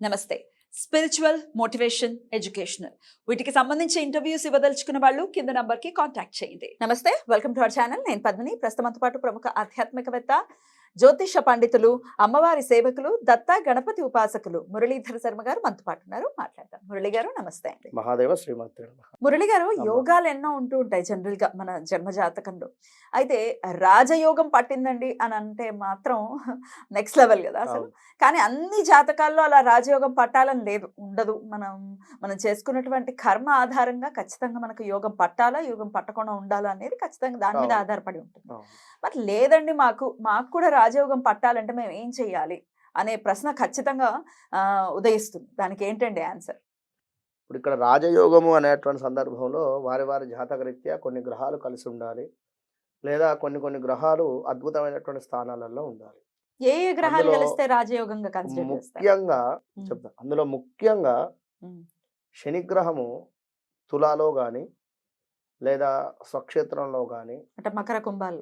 నమస్తే. Spiritual, motivation, educational వీటికి సంబంధించి ఇంటర్వ్యూస్ ఇవ్వదలుచుకున్న వాళ్ళు కింద నంబర్ కి కాంటాక్ట్ చేయండి. నమస్తే, వెల్కమ్ టు అవర్ ఛానల్. నేను పద్మిని. ప్రస్తుతంతో పాటు ప్రముఖ ఆధ్యాత్మికవేత్త, జ్యోతిష పండితులు, అమ్మవారి సేవకులు, దత్త గణపతి ఉపాసకులు మురళీధర శర్మ గారు మనతో పాటు ఉన్నారు. మాట్లాడతాం. మురళి గారు నమస్తే అండి. మహాదేవ శ్రీమతి. మురళి గారు, యోగాలు ఎన్నో ఉంటూ ఉంటాయి జనరల్ గా మన జన్మ జాతకంలో. అయితే రాజయోగం పట్టిందండి అని అంటే మాత్రం నెక్స్ట్ లెవెల్ కదా అసలు. కానీ అన్ని జాతకాల్లో అలా రాజయోగం పట్టాలని లేదు, ఉండదు. మనం చేసుకున్నటువంటి కర్మ ఆధారంగా ఖచ్చితంగా మనకు యోగం పట్టాలా, యోగం పట్టకుండా ఉండాలా అనేది ఖచ్చితంగా దాని మీద ఆధారపడి ఉంటుంది. మరి లేదండి, మాకు కూడా రాజయోగం పట్టాలంటే మేము ఏం చెయ్యాలి అనే ప్రశ్న ఖచ్చితంగా ఉదయిస్తుంది. దానికి ఏంటండి ఆన్సర్? ఇప్పుడు ఇక్కడ రాజయోగము అనేటువంటి సందర్భంలో వారి జాతక రీత్యా కొన్ని గ్రహాలు కలిసి ఉండాలి, లేదా కొన్ని గ్రహాలు అద్భుతమైనటువంటి స్థానాలలో ఉండాలి. ఏ గ్రహాలు కలిస్తే రాజయోగంగా కన్సిడర్ చేస్తారు? ముఖ్యంగా చెప్తా. అందులో ముఖ్యంగా శని గ్రహము తులాలో గాని లేదా స్వక్షేత్రంలో గాని అంటే మకర కుంభాలు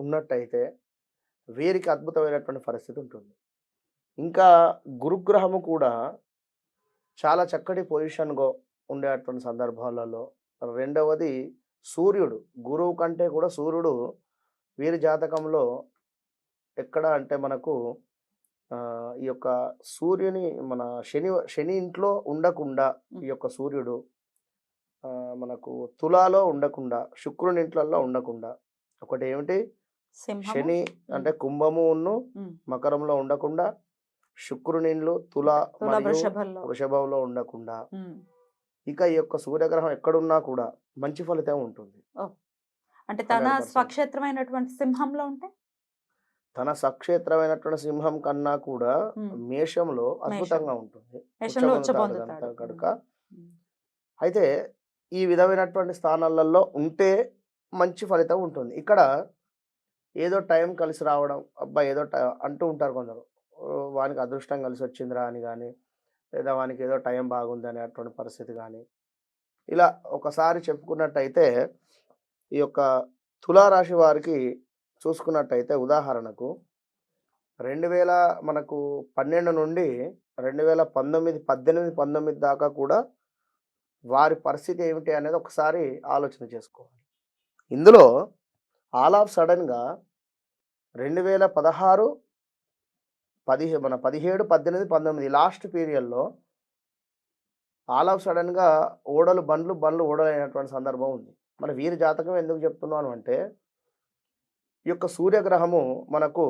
ఉన్నట్టయితే వీరికి అద్భుతమైనటువంటి పరిస్థితి ఉంటుంది. ఇంకా గురుగ్రహము కూడా చాలా చక్కటి పొజిషన్గా ఉండేటువంటి సందర్భాలలో. రెండవది సూర్యుడు, గురువు కంటే కూడా సూర్యుడు వీరి జాతకంలో ఎక్కడ అంటే మనకు ఈ యొక్క సూర్యుని మన శని ఇంట్లో ఉండకుండా ఈ యొక్క సూర్యుడు మనకు తులాలో ఉండకుండా, శుక్రుని ఇంట్లలో ఉండకుండా, ఒకటి ఏమిటి శని అంటే కుంభము మకరంలో ఉండకుండా, శుక్రునిండ్లు తులా వృషభంలో ఉండకుండా, ఇక ఈ యొక్క సూర్యగ్రహం ఎక్కడున్నా కూడా మంచి ఫలితం ఉంటుంది. అంటే తన స్వక్షేత్రమైనటువంటి సింహంలో ఉంటే, తన స్వక్షేత్రమైనటువంటి సింహం కన్నా కూడా మేషంలో అద్భుతంగా ఉంటుంది కనుక. అయితే ఈ విధమైనటువంటి స్థానాలలో ఉంటే మంచి ఫలితం ఉంటుంది. ఇక్కడ ఏదో టైం కలిసి రావడం, అబ్బాయి ఏదో అంటూ ఉంటారు కొందరు, వానికి అదృష్టం కలిసి వచ్చిందిరా అని కానీ, లేదా వానికి ఏదో టైం బాగుంది అనేటువంటి పరిస్థితి కానీ, ఇలా ఒకసారి చెప్పుకున్నట్టయితే ఈ యొక్క తులారాశి వారికి చూసుకున్నట్టయితే ఉదాహరణకు 2012 నుండి 2018 దాకా కూడా వారి పరిస్థితి ఏమిటి అనేది ఒకసారి ఆలోచన చేసుకోవాలి. ఇందులో ఆల్ ఆఫ్ సడన్గా 2016, 17, 18, 19 లాస్ట్ పీరియడ్లో ఆల్ ఆఫ్ సడన్గా బండ్లు ఓడలైనటువంటి సందర్భం ఉంది. మన వీరి జాతకం ఎందుకు చెప్తున్నాను అంటే, ఈ యొక్క సూర్యగ్రహము మనకు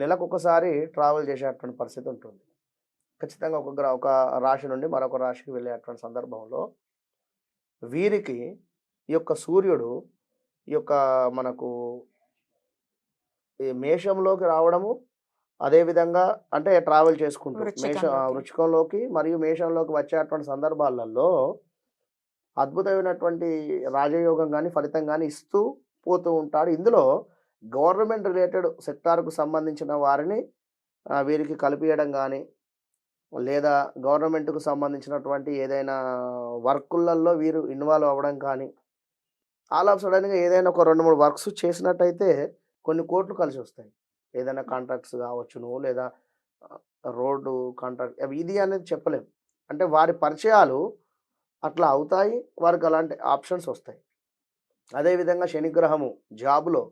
నెలకొకసారి ట్రావెల్ చేసేటువంటి పరిస్థితి ఉంటుంది. ఖచ్చితంగా ఒక రాశి నుండి మరొక రాశికి వెళ్ళేటువంటి సందర్భంలో వీరికి ఈ యొక్క సూర్యుడు ఈ యొక్క మనకు ఈ మేషంలోకి రావడము, అదేవిధంగా అంటే ట్రావెల్ చేసుకుంటూ వృచ్చికంలోకి మరియు మేషంలోకి వచ్చేటువంటి సందర్భాలలో అద్భుతమైనటువంటి రాజయోగం కానీ ఫలితం కానీ ఇస్తూ పోతూ ఉంటాడు. ఇందులో గవర్నమెంట్ రిలేటెడ్ సెక్టార్కు సంబంధించిన వారిని వీరికి కలిపియడం కానీ, లేదా గవర్నమెంట్కు సంబంధించినటువంటి ఏదైనా వర్కులలో వీరు ఇన్వాల్వ్ అవ్వడం కానీ, ఆల్ ఆఫ్ సడన్గా ఏదైనా ఒక 2-3 వర్క్స్ చేసినట్టయితే కొన్ని కోట్లు కలిసి వస్తాయి. ఏదైనా కాంట్రాక్ట్స్ కావచ్చును, లేదా రోడ్డు కాంట్రాక్ట్, ఇది అనేది చెప్పలేము. అంటే వారి పరిచయాలు అట్లా అవుతాయి, వారికి అలాంటి ఆప్షన్స్ వస్తాయి. అదేవిధంగా శనిగ్రహము జాబులో,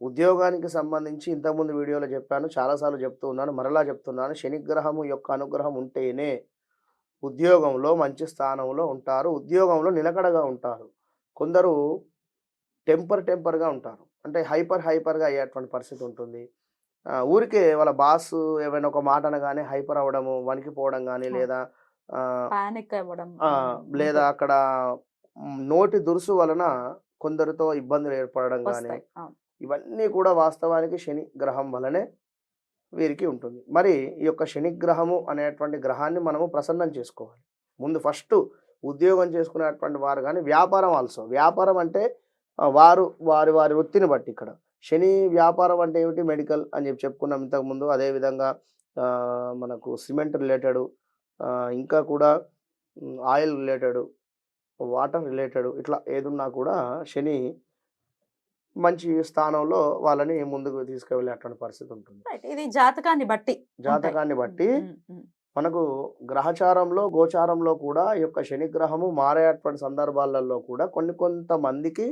ఉద్యోగానికి సంబంధించి ఇంతకుముందు వీడియోలో చెప్పాను, చాలాసార్లు చెప్తూ ఉన్నాను, మరలా చెప్తున్నాను. శనిగ్రహము యొక్క అనుగ్రహం ఉంటేనే ఉద్యోగంలో మంచి స్థానంలో ఉంటారు, ఉద్యోగంలో నిలకడగా ఉంటారు. కొందరు టెంపర్గా ఉంటారు, అంటే హైపర్గా అయ్యేటువంటి పరిస్థితి ఉంటుంది. ఊరికే వాళ్ళ బాస్ ఏమైనా ఒక మాట అనగానే హైపర్ అవ్వడము, వణికిపోవడం కానీ, లేదా పానిక్ అవ్వడం, లేదా అక్కడ నోటి దురుసు వలన కొందరితో ఇబ్బందులు ఏర్పడడం కానీ, ఇవన్నీ కూడా వాస్తవానికి శని గ్రహం వలనే వీరికి ఉంటుంది. మరి ఈ యొక్క శని గ్రహము అనేటువంటి గ్రహాన్ని మనము ప్రసన్నం చేసుకోవాలి. ముందు ఫస్ట్ ఉద్యోగం చేసుకునేటువంటి వారు కానీ, వ్యాపారం అంటే వారి వృత్తిని బట్టి. ఇక్కడ శని వ్యాపారం అంటే ఏమిటి, మెడికల్ అని చెప్పుకున్నాం ఇంతకుముందు. అదేవిధంగా మనకు సిమెంట్ రిలేటెడ్, ఇంకా కూడా ఆయిల్ రిలేటెడ్, వాటర్ రిలేటెడ్, ఇట్లా ఏదున్నా కూడా శని మంచి స్థానంలో వాళ్ళని ముందుకు తీసుకువెళ్ళేటువంటి పరిస్థితి ఉంటుంది. ఇది జాతకాన్ని బట్టి మనకు గ్రహచారంలో గోచారంలో కూడా ఈ యొక్క శనిగ్రహము మారేటువంటి సందర్భాలలో కూడా కొంతమందికి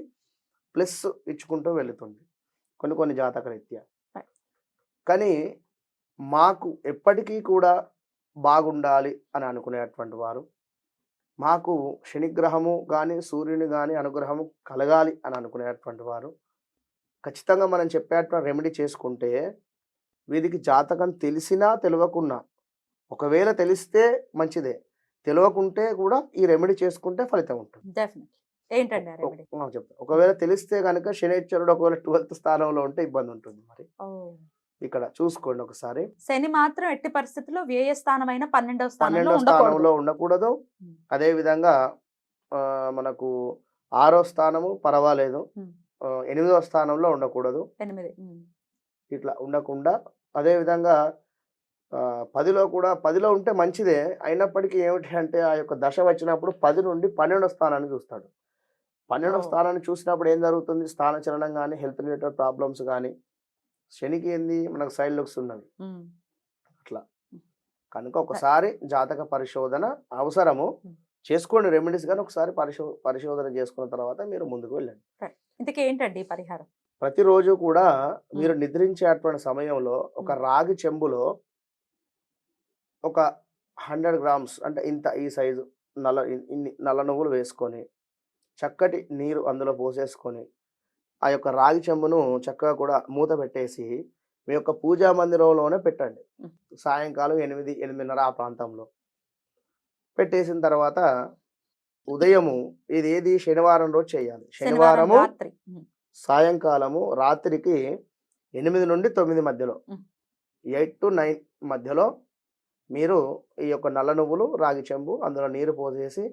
ప్లస్ ఇచ్చుకుంటూ వెళుతుంది కొన్ని జాతక రీత్యా. కానీ మాకు ఎప్పటికీ కూడా బాగుండాలి అని అనుకునేటువంటి వారు, మాకు శనిగ్రహము కానీ సూర్యుని కానీ అనుగ్రహము కలగాలి అని అనుకునేటువంటి వారు ఖచ్చితంగా మనం చెప్పేటువంటి రెమెడీ చేసుకుంటే వీరికి జాతకం తెలిసినా తెలియకున్నా, ఒకవేళ తెలిస్తే మంచిదే, తెలియకుంటే కూడా ఈ రెమెడీ చేసుకుంటే ఫలితం ఉంటుంది. డెఫినెట్. ఏంటండి ఆ రెమెడీ? చెప్తా. ఒకవేళ తెలిస్తే కనుక శనిశ్చరుడు ఒకవేళ 12th స్థానంలో ఉంటే ఇబ్బంది ఉంటుంది. మరి ఇక్కడ చూసుకోండి ఒకసారి. శని మాత్రం ఎట్టి పరిస్థితుల్లో వ్యయ స్థానమైన 12వ 12వ స్థానంలో ఉండకూడదు. అదే విధంగా మనకు 6వ స్థానము పర్వాలేదు, 8వ స్థానంలో ఉండకూడదు. 8 ఇట్లా ఉండకుండా అదే విధంగా 10లో ఉంటే మంచిదే. అయినప్పటికీ ఏమిటి అంటే ఆ యొక్క దశ వచ్చినప్పుడు 10 నుండి 12వ స్థానాన్ని చూస్తాడు. 12వ స్థానాన్ని చూసినప్పుడు ఏం జరుగుతుంది? స్థాన చలనం కానీ, హెల్త్ రిలేటెడ్ ప్రాబ్లమ్స్ కానీ, శనికి ఏంది మనకు సైడ్ లుక్స్ ఉన్నది అట్లా. కనుక ఒకసారి జాతక పరిశోధన అవసరము, చేసుకోండి రెమెడీస్, కానీ ఒకసారి పరిశోధన చేసుకున్న తర్వాత మీరు ముందుకు వెళ్ళండి. ఇంతకీ ఏంటండి పరిహారం? ప్రతిరోజు కూడా మీరు నిద్రించేటువంటి సమయంలో ఒక రాగి చెంబులో ఒక 100 గ్రామ్స్ అంటే ఇంత ఈ సైజు ఇన్ని నల్ల నువ్వులు వేసుకొని చక్కటి నీరు అందులో పోసేసుకొని ఆ యొక్క రాగి చెంబును చక్కగా కూడా మూత పెట్టేసి మీ యొక్క పూజా మందిరంలోనే పెట్టండి. సాయంకాలం 8-8:30 ఆ ప్రాంతంలో పెట్టేసిన తర్వాత ఉదయము ఏది శనివారం రోజు చేయాలి. శనివారము సాయంకాలము రాత్రికి 8 నుండి 9 మధ్యలో, 8 to 9 మధ్యలో మీరు ఈ యొక్క నల్ల నువ్వులు రాగి చెంబు అందులో నీరు పోసేసి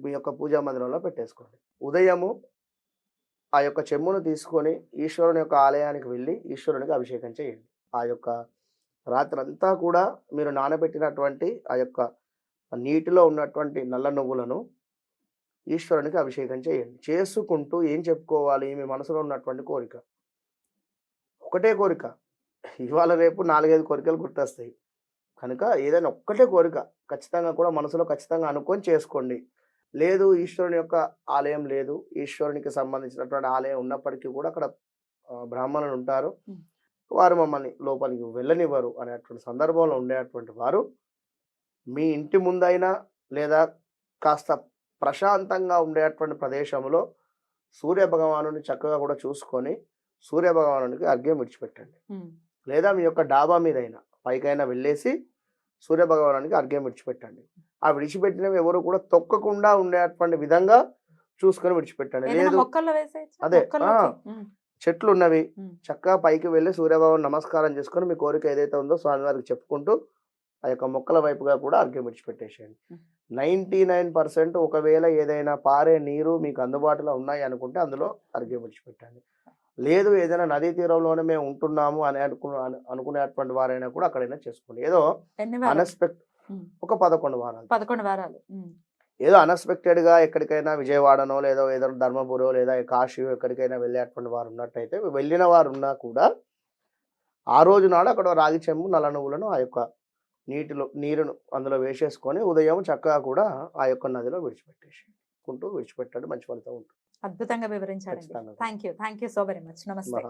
మీ యొక్క పూజా మందిరంలో పెట్టేసుకోండి. ఉదయము ఆ యొక్క చెంబును తీసుకొని ఈశ్వరుని యొక్క ఆలయానికి వెళ్ళి ఈశ్వరునికి అభిషేకం చేయండి. ఆ యొక్క రాత్రంతా కూడా మీరు నానబెట్టినటువంటి ఆ యొక్క నీటిలో ఉన్నటువంటి నల్ల నువ్వులను ఈశ్వరునికి అభిషేకం చేయండి. చేసుకుంటూ ఏం చెప్పుకోవాలి? మీ మనసులో ఉన్నటువంటి కోరిక, ఒకటే కోరిక. ఇవాళ రేపు 4-5 కోరికలు గుర్తొస్తాయి. కనుక ఏదైనా ఒక్కటే కోరిక ఖచ్చితంగా కూడా మనసులో ఖచ్చితంగా అనుకొని చేసుకోండి. లేదు ఈశ్వరుని యొక్క ఆలయం లేదు, ఈశ్వరునికి సంబంధించినటువంటి ఆలయం ఉన్నప్పటికీ కూడా అక్కడ బ్రాహ్మణులు ఉంటారు, వారు మమ్మల్ని లోపలికి వెళ్ళనివ్వరు అనేటువంటి సందర్భంలో ఉండేటువంటి వారు మీ ఇంటి ముందైనా లేదా కాస్త ప్రశాంతంగా ఉండేటువంటి ప్రదేశంలో సూర్య భగవానుని చక్కగా కూడా చూసుకొని సూర్య భగవానునికి అర్ఘ్యం విడిచిపెట్టండి. లేదా మీ యొక్క డాబా మీదైనా పైకైనా వెళ్ళేసి సూర్య భగవానునికి అర్ఘ్యం విడిచిపెట్టండి. ఆ విడిచిపెట్టినవి ఎవరు కూడా తొక్కకుండా ఉండేటువంటి విధంగా చూసుకొని విడిచిపెట్టండి. లేదు అదే చెట్లు ఉన్నవి చక్కగా పైకి వెళ్ళి సూర్యభగవాన్ నమస్కారం చేసుకొని మీ కోరిక ఏదైతే ఉందో స్వామివారికి చెప్పుకుంటూ ఆ యొక్క మొక్కల వైపుగా కూడా అర్ఘ్యం విడిచిపెట్టేసేయండి. 99% ఒకవేళ ఏదైనా పారే నీరు మీకు అందుబాటులో ఉన్నాయి అనుకుంటే అందులో అర్ఘ్యం విడిచిపెట్టండి. లేదు ఏదైనా నదీ తీరంలోనే మేము ఉంటున్నాము అని అనుకునేటువంటి వారైనా కూడా అక్కడైనా చేసుకోండి. ఏదో ఒక 11 వారాలు ఏదో అన్ఎక్స్పెక్టెడ్ గా ఎక్కడికైనా విజయవాడనో లేదా ఏదైనా ధర్మపురో లేదా కాశీ ఎక్కడికైనా వెళ్ళేటువంటి వారు ఉన్నట్టయితే, వెళ్ళిన వారు ఉన్నా కూడా ఆ రోజు నాడు అక్కడ రాగి చెంబు నల్ల నువ్వులను ఆ యొక్క నీరును అందులో వేసేసుకొని ఉదయం చక్కగా కూడా ఆ యొక్క నదిలో విడిచిపెట్టండి. మంచి ఫలితం ఉంటుంది. అద్భుతంగా వివరించారు. Thank you so very much. నమస్తే.